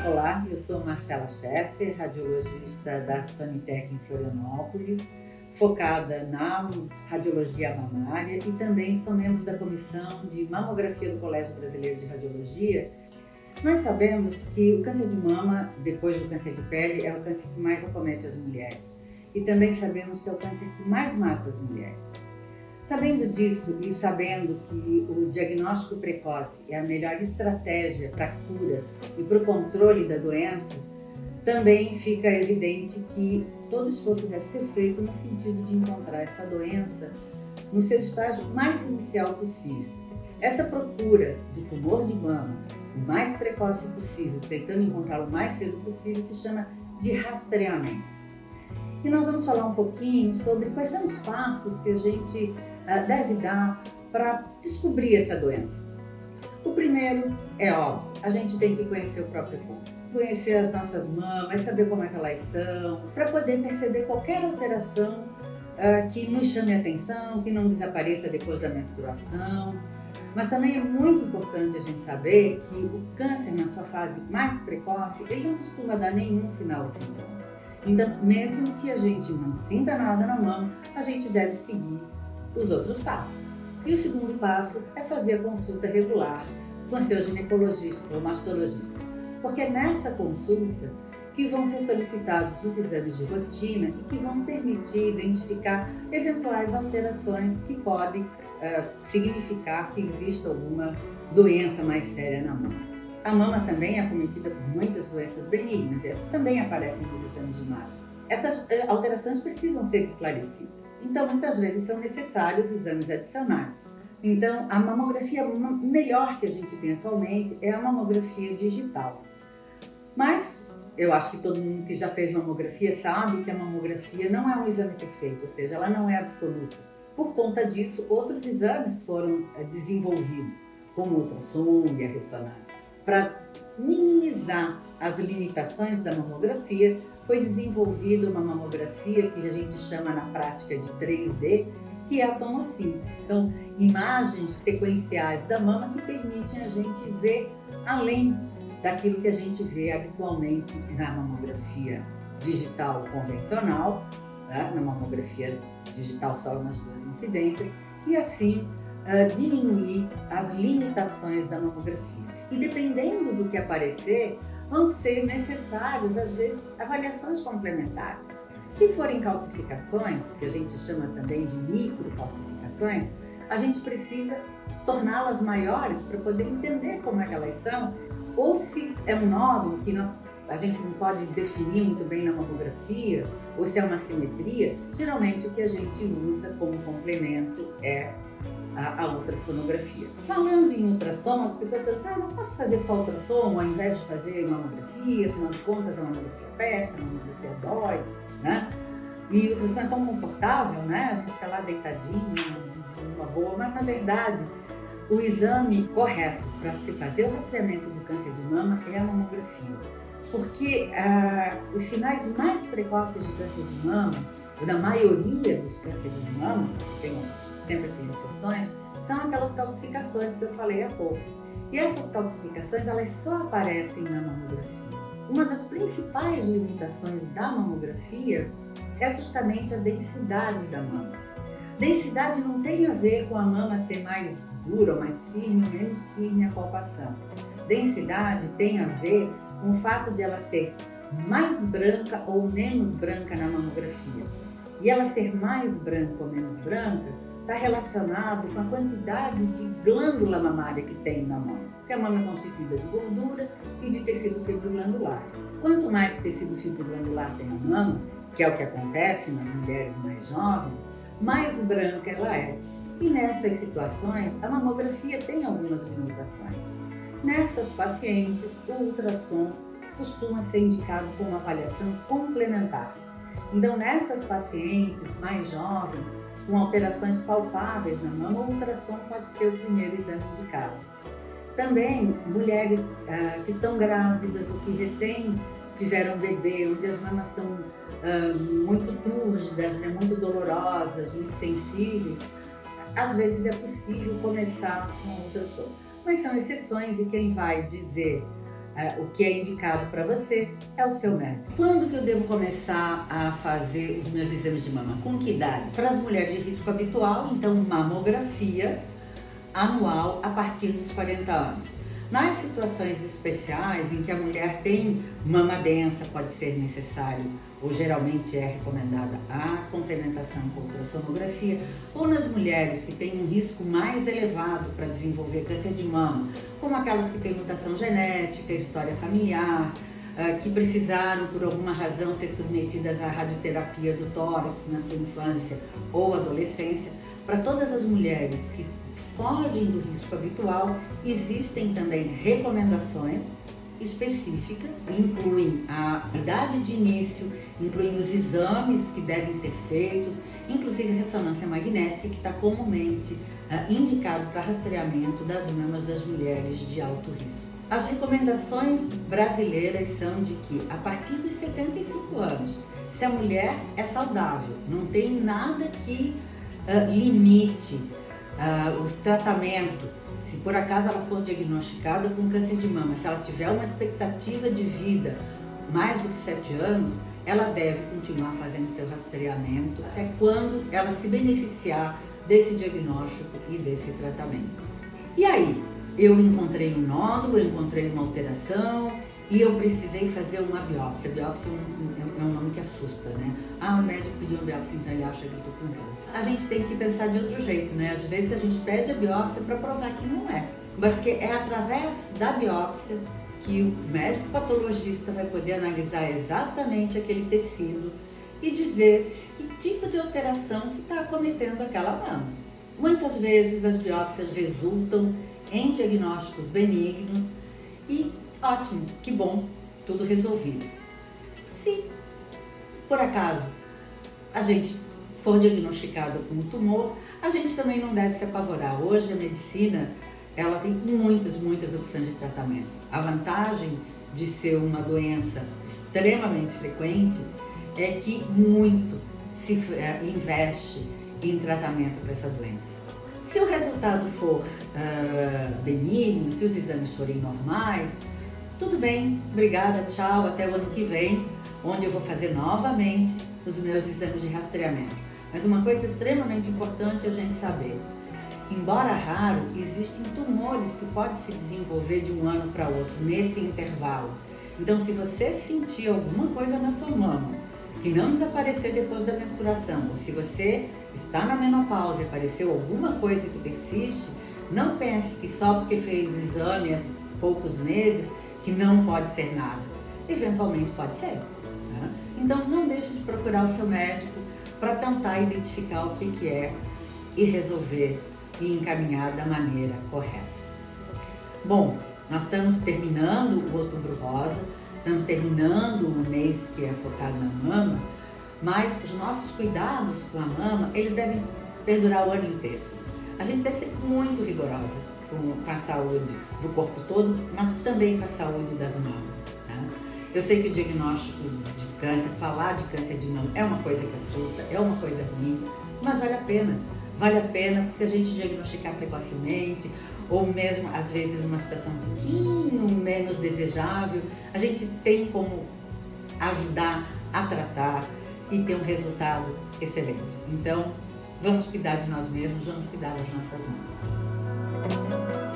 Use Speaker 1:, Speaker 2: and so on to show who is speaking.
Speaker 1: Olá, eu sou Marcela Scheffer, radiologista da Sanitec em Florianópolis, focada na radiologia mamária e também sou membro da comissão de mamografia do Colégio Brasileiro de Radiologia. Nós sabemos que o câncer de mama, depois do câncer de pele, é o câncer que mais acomete as mulheres e também sabemos que é o câncer que mais mata as mulheres. Sabendo disso e sabendo que o diagnóstico precoce é a melhor estratégia para a cura e para o controle da doença, também fica evidente que todo esforço deve ser feito no sentido de encontrar essa doença no seu estágio mais inicial possível. Essa procura do tumor de mama o mais precoce possível, tentando encontrá-lo o mais cedo possível, se chama de rastreamento. E nós vamos falar um pouquinho sobre quais são os passos que a gente deve dar para descobrir essa doença. O primeiro é óbvio, a gente tem que conhecer o próprio corpo, conhecer as nossas mamas, saber como é que elas são, para poder perceber qualquer alteração que nos chame a atenção, que não desapareça depois da menstruação. Mas também é muito importante a gente saber que o câncer, na sua fase mais precoce, ele não costuma dar nenhum sinal ou sintoma. Então, mesmo que a gente não sinta nada na mama, a gente deve seguir os outros passos. E o segundo passo é fazer a consulta regular com seu ginecologista ou mastologista, porque é nessa consulta que vão ser solicitados os exames de rotina e que vão permitir identificar eventuais alterações que podem significar que existe alguma doença mais séria na mama. A mama também é acometida por muitas doenças benignas e essas também aparecem nos exames de imagem. Essas alterações precisam ser esclarecidas. Então, muitas vezes são necessários exames adicionais. Então, a mamografia melhor que a gente tem atualmente é a mamografia digital. Mas, eu acho que todo mundo que já fez mamografia sabe que a mamografia não é um exame perfeito, ou seja, ela não é absoluta. Por conta disso, outros exames foram desenvolvidos, como o ultrassom e a ressonância. Para minimizar as limitações da mamografia, foi desenvolvida uma mamografia que a gente chama na prática de 3D, que é a tomossíntese. São imagens sequenciais da mama que permitem a gente ver além daquilo que a gente vê habitualmente na mamografia digital convencional, né? Na mamografia digital só nas duas incidências, e assim diminuir as limitações da mamografia. E dependendo do que aparecer, vão ser necessários, às vezes, avaliações complementares. Se forem calcificações, que a gente chama também de microcalcificações, a gente precisa torná-las maiores para poder entender como é que elas são, ou se é um nódulo que a gente não pode definir muito bem na mamografia, ou se é uma simetria, geralmente o que a gente usa como complemento é a ultrassonografia. Falando em ultrassom, as pessoas perguntam, não posso fazer só ultrassom ao invés de fazer mamografia, afinal de contas a mamografia aperta, a mamografia dói, né? E o ultrassom é tão confortável, né? A gente fica lá deitadinho, numa boa, mas na verdade o exame correto para se fazer o rastreamento do câncer de mama é a mamografia. Porque os sinais mais precoces de câncer de mama, ou da maioria dos cânceres de mama, sempre tem exceções, são aquelas calcificações que eu falei há pouco. E essas calcificações, elas só aparecem na mamografia. Uma das principais limitações da mamografia é justamente a densidade da mama. Densidade não tem a ver com a mama ser mais dura ou mais firme ou menos firme a palpação. Densidade tem a ver com o fato de ela ser mais branca ou menos branca na mamografia. E ela ser mais branca ou menos branca está relacionado com a quantidade de glândula mamária que tem na mama. Porque a mama é constituída de gordura e de tecido fibroglandular. Quanto mais tecido fibroglandular tem a mama, que é o que acontece nas mulheres mais jovens, mais branca ela é. E nessas situações, a mamografia tem algumas limitações. Nessas pacientes, o ultrassom costuma ser indicado como uma avaliação complementar. Então, nessas pacientes mais jovens, com alterações palpáveis na mama, o ultrassom pode ser o primeiro exame indicado. Também, mulheres que estão grávidas ou que recém tiveram bebê, onde as mamas estão muito túrgidas, né, muito dolorosas, muito sensíveis, às vezes é possível começar com ultrassom. Mas são exceções e quem vai dizer o que é indicado para você é o seu médico. Quando que eu devo começar a fazer os meus exames de mama? Com que idade? Para as mulheres de risco habitual, então mamografia anual a partir dos 40 anos. Nas situações especiais em que a mulher tem mama densa, pode ser necessário, ou geralmente é recomendada a complementação com ultrassonografia, ou nas mulheres que têm um risco mais elevado para desenvolver câncer de mama, como aquelas que têm mutação genética, história familiar, que precisaram por alguma razão ser submetidas à radioterapia do tórax na sua infância ou adolescência. Para todas as mulheres que fogem do risco habitual, existem também recomendações específicas, que incluem a idade de início, incluem os exames que devem ser feitos, inclusive ressonância magnética, que está comumente indicado para rastreamento das mamas das mulheres de alto risco. As recomendações brasileiras são de que, a partir dos 75 anos, se a mulher é saudável, não tem nada que limite o tratamento, se por acaso ela for diagnosticada com câncer de mama, se ela tiver uma expectativa de vida mais do que 7 anos, ela deve continuar fazendo seu rastreamento até quando ela se beneficiar desse diagnóstico e desse tratamento. E aí, eu encontrei um nódulo, eu encontrei uma alteração e eu precisei fazer uma biópsia. Biópsia é um nome que assusta, né? O médico pediu uma biópsia, então ele acha que eu estou com câncer. A gente tem que pensar de outro jeito, né? Às vezes a gente pede a biópsia para provar que não é. Porque é através da biópsia que o médico patologista vai poder analisar exatamente aquele tecido e dizer que tipo de alteração que está acometendo aquela mama. Muitas vezes as biópsias resultam em diagnósticos benignos e ótimo, que bom, tudo resolvido. Se por acaso a gente for diagnosticado com um tumor, a gente também não deve se apavorar. Hoje a medicina ela tem muitas opções de tratamento. A vantagem de ser uma doença extremamente frequente é que muito se investe em tratamento para essa doença. Se o resultado for benigno, se os exames forem normais, tudo bem, obrigada, tchau, até o ano que vem, onde eu vou fazer novamente os meus exames de rastreamento. Mas uma coisa extremamente importante é a gente saber: embora raro, existem tumores que podem se desenvolver de um ano para outro, nesse intervalo. Então, se você sentir alguma coisa na sua mama que não desaparecer depois da menstruação, ou se você está na menopausa e apareceu alguma coisa que persiste, não pense que só porque fez o exame há poucos meses, que não pode ser nada. Eventualmente pode ser. Né? Então, não deixe de procurar o seu médico para tentar identificar o que é e resolver e encaminhar da maneira correta. Bom, nós estamos terminando o Outubro Rosa, estamos terminando um mês que é focado na mama, mas os nossos cuidados com a mama, eles devem perdurar o ano inteiro. A gente deve ser muito rigorosa com a saúde do corpo todo, mas também com a saúde das mamas. Né? Eu sei que o diagnóstico de câncer, falar de câncer de mama é uma coisa que assusta, é uma coisa ruim, mas vale a pena. Vale a pena se a gente diagnosticar precocemente, ou mesmo às vezes numa situação um pouquinho menos desejável, a gente tem como ajudar a tratar e ter um resultado excelente. Então, vamos cuidar de nós mesmos, vamos cuidar das nossas mãos.